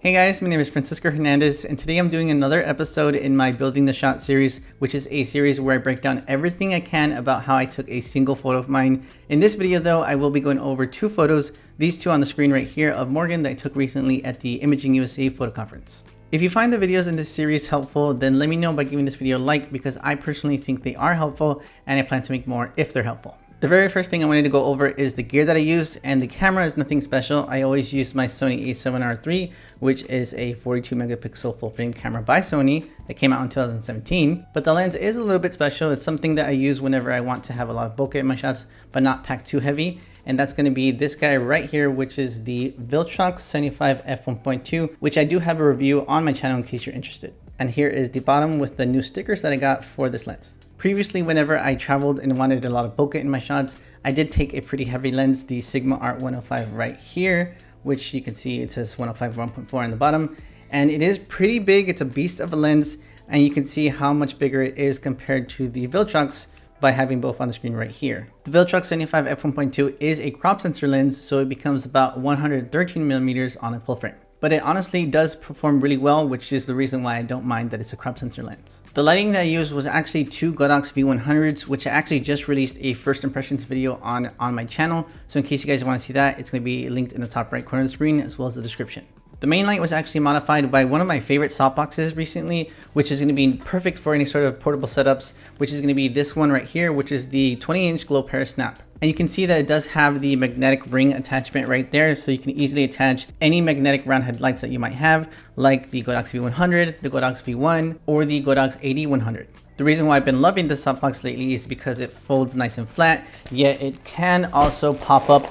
Hey guys, my name is Francisco Hernandez, and today I'm doing another episode in my Building the Shot series, which is a series where I break down everything I can about how I took a single photo of mine. In this video though, I will be going over two photos, these two on the screen right here of Morgan that I took recently at the ImagingUSA photo conference. If you find the videos in this series helpful, then let me know by giving this video a like, because I personally think they are helpful and I plan to make more if they're helpful. The very first thing I wanted to go over is the gear that I use, and the camera is nothing special. I always use my Sony a7R III, which is a 42 megapixel full frame camera by Sony that came out in 2017. But the lens is a little bit special. It's something that I use whenever I want to have a lot of bokeh in my shots, but not pack too heavy. And that's going to be this guy right here, which is the Viltrox 75 f1.2, which I do have a review on my channel in case you're interested. And here is the bottom with the new stickers that I got for this lens. Previously, whenever I traveled and wanted a lot of bokeh in my shots, I did take a pretty heavy lens, the Sigma Art 105 right here, which you can see it says 105 1.4 on the bottom. And it is pretty big. It's a beast of a lens, and you can see how much bigger it is compared to the Viltrox by having both on the screen right here. The Viltrox 75 f1.2 is a crop sensor lens, so it becomes about 113 millimeters on a full frame. But it honestly does perform really well, which is the reason why I don't mind that it's a crop sensor lens. The lighting that I used was actually two Godox V100s, which I actually just released a first impressions video on my channel. So in case you guys want to see that, it's going to be linked in the top right corner of the screen, as well as the description. The main light was actually modified by one of my favorite softboxes recently, which is going to be perfect for any sort of portable setups, which is going to be this one right here, which is the 20-inch glow Parasnap. And you can see that it does have the magnetic ring attachment right there, so you can easily attach any magnetic round headlights that you might have, like the Godox V100, the Godox V1, or the Godox A.a.100. The reason why I've been loving this softbox lately is because it folds nice and flat, yet it can also pop up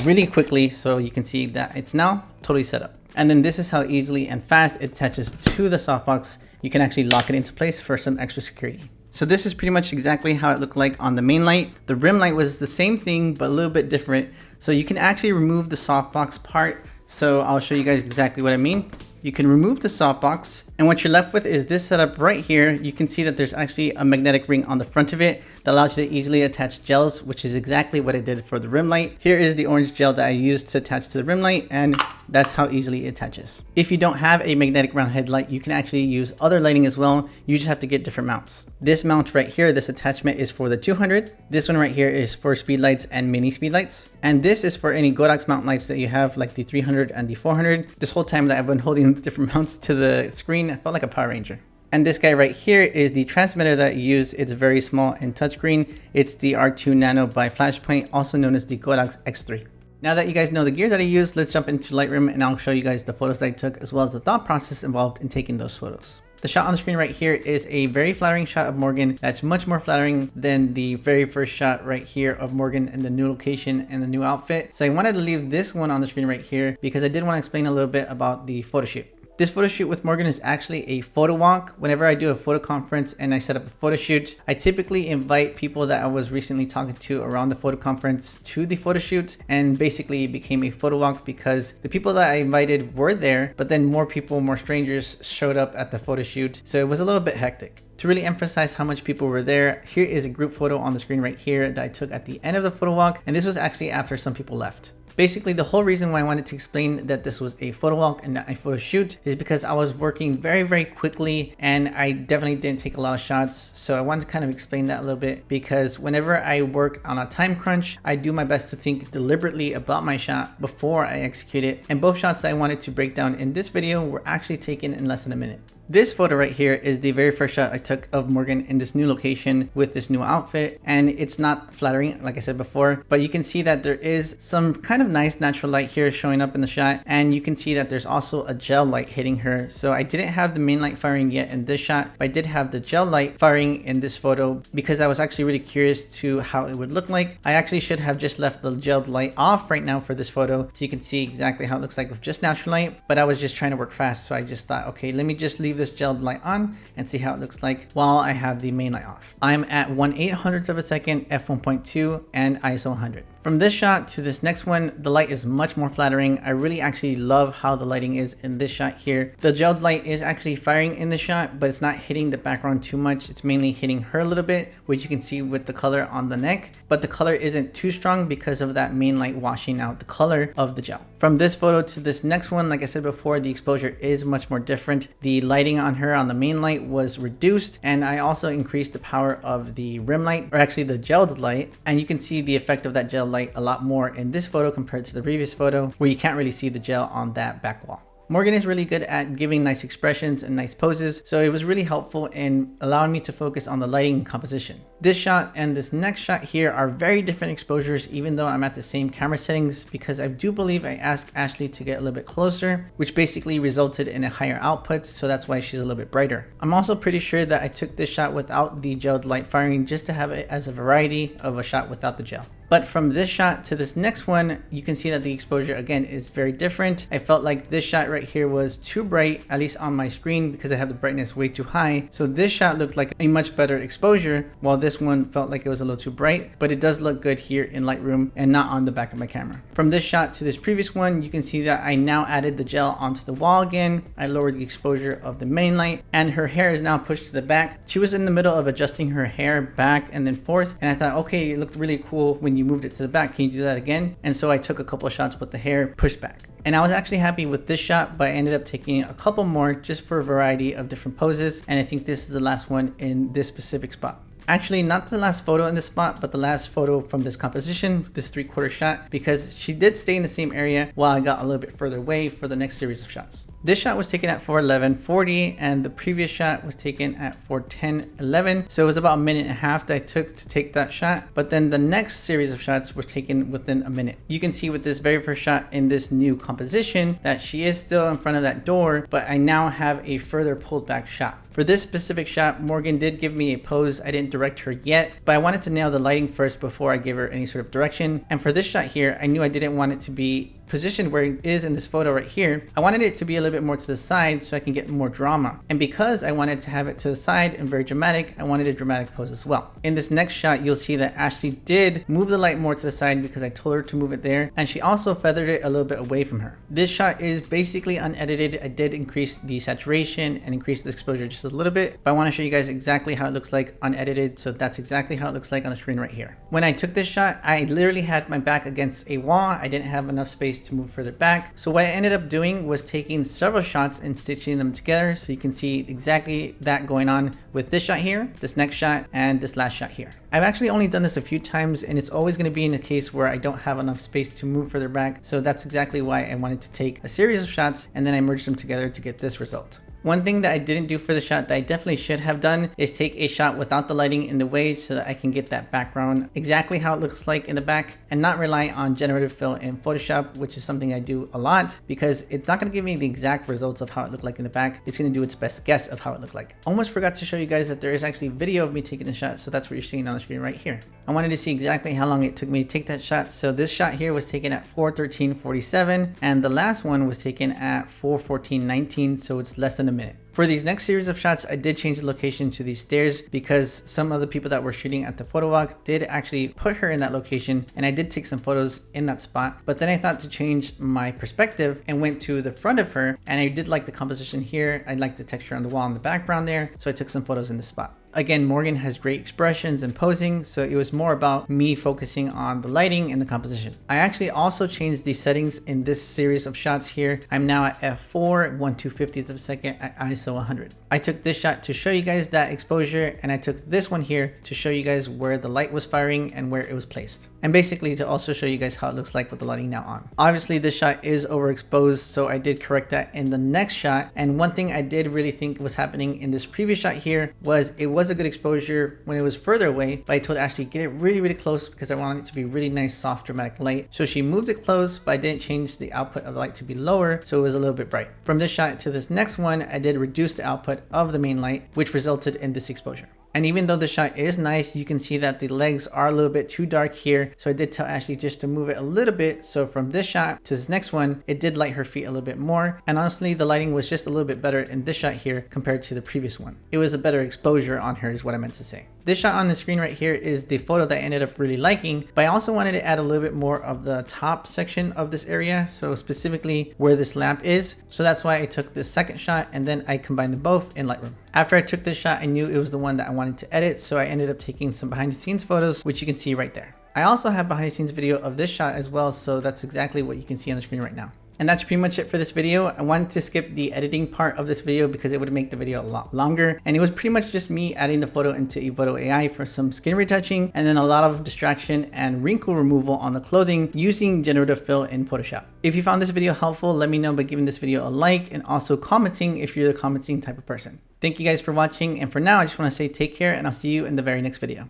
really quickly, so you can see that it's now totally set up. And then this is how easily and fast it attaches to the softbox. You can actually lock it into place for some extra security. So this is pretty much exactly how it looked like on the main light. The rim light was the same thing, but a little bit different. So you can actually remove the softbox part. So I'll show you guys exactly what I mean. You can remove the softbox, and what you're left with is this setup right here. You can see that there's actually a magnetic ring on the front of it that allows you to easily attach gels, which is exactly what I did for the rim light. Here is the orange gel that I used to attach to the rim light, and that's how easily it attaches. If you don't have a magnetic round headlight, you can actually use other lighting as well. You just have to get different mounts. This mount right here, this attachment is for the 200. This one right here is for speed lights and mini speed lights. And this is for any Godox mount lights that you have, like the 300 and the 400. This whole time that I've been holding different mounts to the screen, I felt like a Power Ranger. And this guy right here is the transmitter that I use. It's very small and touchscreen. It's the R2 Nano by Flashpoint, also known as the Godox X3. Now that you guys know the gear that I use, let's jump into Lightroom and I'll show you guys the photos that I took, as well as the thought process involved in taking those photos. The shot on the screen right here is a very flattering shot of Morgan. That's much more flattering than the very first shot right here of Morgan in the new location and the new outfit. So I wanted to leave this one on the screen right here because I did want to explain a little bit about the photo shoot. This photo shoot with Morgan is actually a photo walk. Whenever I do a photo conference and I set up a photo shoot, I typically invite people that I was recently talking to around the photo conference to the photo shoot, and basically it became a photo walk because the people that I invited were there, but then more people, more strangers showed up at the photo shoot. So it was a little bit hectic. To really emphasize how much people were there, here is a group photo on the screen right here that I took at the end of the photo walk, and this was actually after some people left. Basically, the whole reason why I wanted to explain that this was a photo walk and not a photo shoot is because I was working very quickly and I definitely didn't take a lot of shots. So I wanted to kind of explain that a little bit, because whenever I work on a time crunch, I do my best to think deliberately about my shot before I execute it. And both shots that I wanted to break down in this video were actually taken in less than a minute. This photo right here is the very first shot I took of Morgan in this new location with this new outfit, and it's not flattering like I said before, but you can see that there is some kind of nice natural light here showing up in the shot, and you can see that there's also a gel light hitting her. So I didn't have the main light firing yet in this shot, but I did have the gel light firing in this photo because I was actually really curious to how it would look like. I actually should have just left the gel light off right now for this photo so you can see exactly how it looks like with just natural light, but I was just trying to work fast, so I just thought, okay, let me just leave this gelled light on and see how it looks like while I have the main light off. I'm at 1/800th of a second, f1.2, and ISO 100. From this shot to this next one, the light is much more flattering. I really actually love how the lighting is in this shot here. The gelled light is actually firing in the shot, but it's not hitting the background too much. It's mainly hitting her a little bit, which you can see with the color on the neck, but the color isn't too strong because of that main light washing out the color of the gel. From this photo to this next one, like I said before, the exposure is much more different. The lighting on her on the main light was reduced, and I also increased the power of the rim light, or actually the gelled light, and you can see the effect of that gel light a lot more in this photo compared to the previous photo where you can't really see the gel on that back wall. Morgan is really good at giving nice expressions and nice poses, so it was really helpful in allowing me to focus on the lighting and composition. This shot and this next shot here are very different exposures, even though I'm at the same camera settings, because I do believe I asked Ashley to get a little bit closer, which basically resulted in a higher output, so that's why she's a little bit brighter. I'm also pretty sure that I took this shot without the gelled light firing just to have it as a variety of a shot without the gel. But from this shot to this next one, you can see that the exposure again is very different. I felt like this shot right here was too bright, at least on my screen, because I have the brightness way too high. So this shot looked like a much better exposure, while this one felt like it was a little too bright, but it does look good here in Lightroom and not on the back of my camera. From this shot to this previous one, you can see that I now added the gel onto the wall again. I lowered the exposure of the main light, and her hair is now pushed to the back. She was in the middle of adjusting her hair back and then forth, and I thought, okay, it looked really cool when you moved it to the back. Can you do that again? And so I took a couple of shots with the hair pushed back. And I was actually happy with this shot, but I ended up taking a couple more just for a variety of different poses. And I think this is the last one in this specific spot. Actually, not the last photo in this spot, but the last photo from this composition, this 3/4 shot, because she did stay in the same area while I got a little bit further away for the next series of shots. This shot was taken at 4:11:40, and the previous shot was taken at 4:10:11. So it was about a minute and a half that I took to take that shot. But then the next series of shots were taken within a minute. You can see with this very first shot in this new composition that she is still in front of that door, but I now have a further pulled back shot. For this specific shot, Morgan did give me a pose. I didn't direct her yet, but I wanted to nail the lighting first before I gave her any sort of direction. And for this shot here, I knew I didn't want it to be positioned where it is in this photo right here. I wanted it to be a little bit more to the side so I can get more drama. And because I wanted to have it to the side and very dramatic, I wanted a dramatic pose as well. In this next shot, you'll see that Ashley did move the light more to the side because I told her to move it there, and she also feathered it a little bit away from her. This shot is basically unedited. I did increase the saturation and increase the exposure just a little bit, but I want to show you guys exactly how it looks like unedited. So that's exactly how it looks like on the screen right here. When I took this shot, I literally had my back against a wall. I didn't have enough space to move further back. So what I ended up doing was taking several shots and stitching them together. So you can see exactly that going on with this shot here, this next shot, and this last shot here. I've actually only done this a few times, and it's always going to be in a case where I don't have enough space to move further back. So that's exactly why I wanted to take a series of shots and then I merged them together to get this result. One thing that I didn't do for the shot that I definitely should have done is take a shot without the lighting in the way so that I can get that background exactly how it looks like in the back and not rely on generative fill in Photoshop, which is something I do a lot because it's not going to give me the exact results of how it looked like in the back. It's going to do its best guess of how it looked like. Almost forgot to show you guys that there is actually video of me taking the shot, so that's what you're seeing on the screen right here. I wanted to see exactly how long it took me to take that shot. So this shot here was taken at 4:13:47 and the last one was taken at 4:14:19, so it's less than a minute. For these next series of shots, I did change the location to these stairs because some of the people that were shooting at the photo walk did actually put her in that location, and I did take some photos in that spot. But then I thought to change my perspective and went to the front of her, and I did like the composition here. I liked the texture on the wall in the background there, so I took some photos in this spot. Again, Morgan has great expressions and posing, so it was more about me focusing on the lighting and the composition. I actually also changed the settings in this series of shots here. I'm now at f4, 1/250th of a second at ISO 100. I took this shot to show you guys that exposure, and I took this one here to show you guys where the light was firing and where it was placed. And basically to also show you guys how it looks like with the lighting now on. Obviously this shot is overexposed, so I did correct that in the next shot. And one thing I did really think was happening in this previous shot here was it was a good exposure when it was further away, but I told Ashley get it really close because I wanted it to be really nice, soft, dramatic light. So she moved it close, but I didn't change the output of the light to be lower, so it was a little bit bright. From this shot to this next one, I did reduce the output of the main light, which resulted in this exposure. And even though the shot is nice, you can see that the legs are a little bit too dark here. So I did tell Ashley just to move it a little bit. So from this shot to this next one, it did light her feet a little bit more. And honestly, the lighting was just a little bit better in this shot here compared to the previous one. It was a better exposure on her is what I meant to say. This shot on the screen right here is the photo that I ended up really liking, but I also wanted to add a little bit more of the top section of this area. So specifically where this lamp is. So that's why I took this second shot and then I combined them both in Lightroom. After I took this shot, I knew it was the one that I wanted to edit. So I ended up taking some behind the scenes photos, which you can see right there. I also have behind the scenes video of this shot as well, so that's exactly what you can see on the screen right now. And that's pretty much it for this video. I wanted to skip the editing part of this video because it would make the video a lot longer. And it was pretty much just me adding the photo into Evoto AI for some skin retouching, and then a lot of distraction and wrinkle removal on the clothing using generative fill in Photoshop. If you found this video helpful, let me know by giving this video a like and also commenting if you're the commenting type of person. Thank you guys for watching. And for now, I just want to say take care, and I'll see you in the very next video.